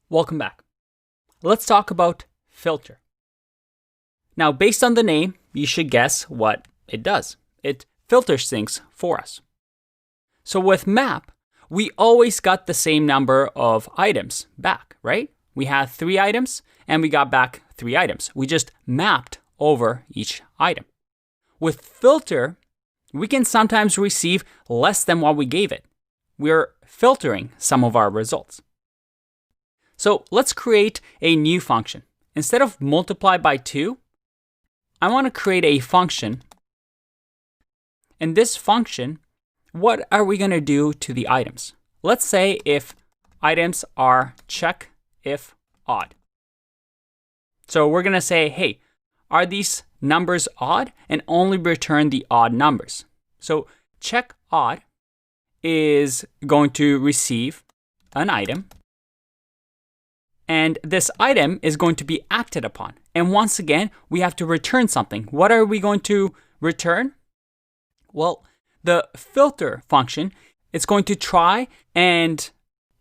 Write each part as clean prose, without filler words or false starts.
Welcome back. Let's talk about filter. Now, based on the name, you should guess what it does. It filters things for us. So with map, we always got the same number of items back, right? We had 3 items and we got back 3 items. We just mapped over each item. With filter, we can sometimes receive less than what we gave it. We're filtering some of our results. So let's create a new function. Instead of multiply by 2, I want to create a function. And this function, what are we going to do to the items? Let's say if items are check if odd. So we're going to say, hey, are these numbers odd? And only return the odd numbers. So check odd is going to receive an item. And this item is going to be acted upon. And once again, we have to return something. What are we going to return? Well, the filter function is going to try and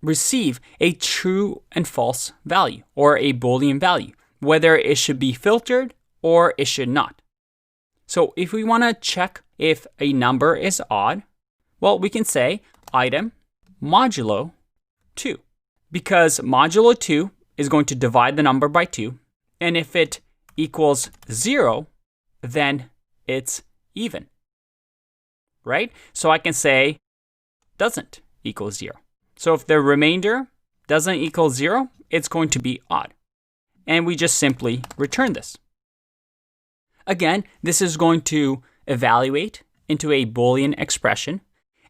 receive a true and false value or a Boolean value, whether it should be filtered or it should not. So if we want to check if a number is odd, well, we can say item modulo 2, because modulo 2 is going to divide the number by 2. And if it equals 0, then it's even, right? So I can say doesn't equal 0. So if the remainder doesn't equal 0, it's going to be odd. And we just simply return this. Again, this is going to evaluate into a Boolean expression.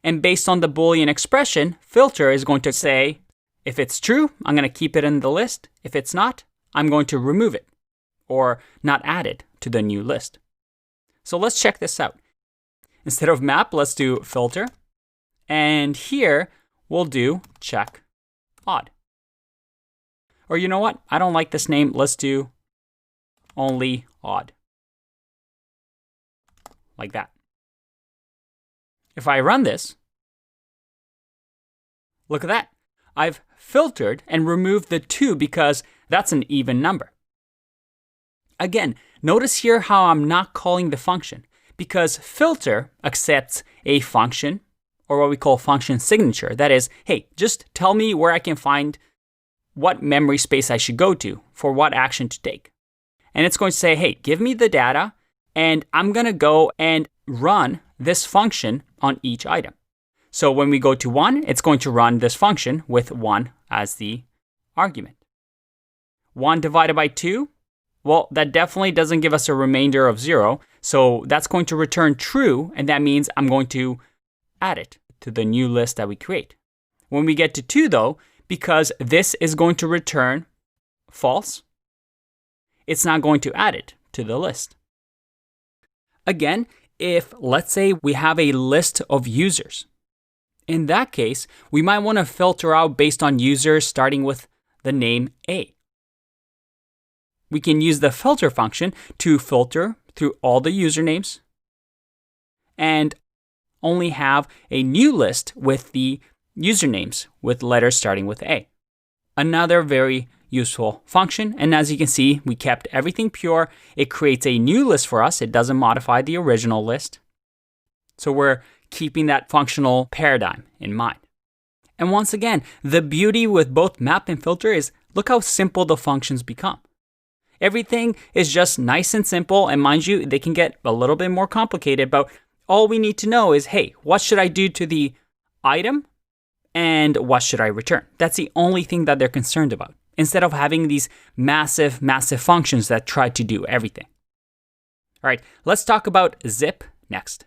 And based on the Boolean expression, filter is going to say, if it's true, I'm going to keep it in the list. If it's not, I'm going to remove it or not add it to the new list. So let's check this out. Instead of map, let's do filter. And here we'll do check odd. Or you know what? I don't like this name. Let's do only odd. Like that. If I run this, look at that. I've filtered and removed the 2 because that's an even number. Again, notice here how I'm not calling the function, because filter accepts a function or what we call function signature. That is, hey, just tell me where I can find what memory space I should go to for what action to take. And it's going to say, hey, give me the data and I'm going to go and run this function on each item. So when we go to 1, it's going to run this function with 1 as the argument. 1 divided by 2, well, that definitely doesn't give us a remainder of 0. So that's going to return true, and that means I'm going to add it to the new list that we create. When we get to 2, though, because this is going to return false, it's not going to add it to the list. Again, if let's say we have a list of users, in that case, we might want to filter out based on users starting with the name A. We can use the filter function to filter through all the usernames and only have a new list with the usernames with letters starting with A. Another very useful function. And as you can see, we kept everything pure. It creates a new list for us. It doesn't modify the original list. So we're keeping that functional paradigm in mind. And once again, the beauty with both map and filter is look how simple the functions become. Everything is just nice and simple, and mind you, they can get a little bit more complicated, but all we need to know is, hey, what should I do to the item and what should I return? That's the only thing that they're concerned about, instead of having these massive, massive functions that try to do everything. All right, let's talk about zip next.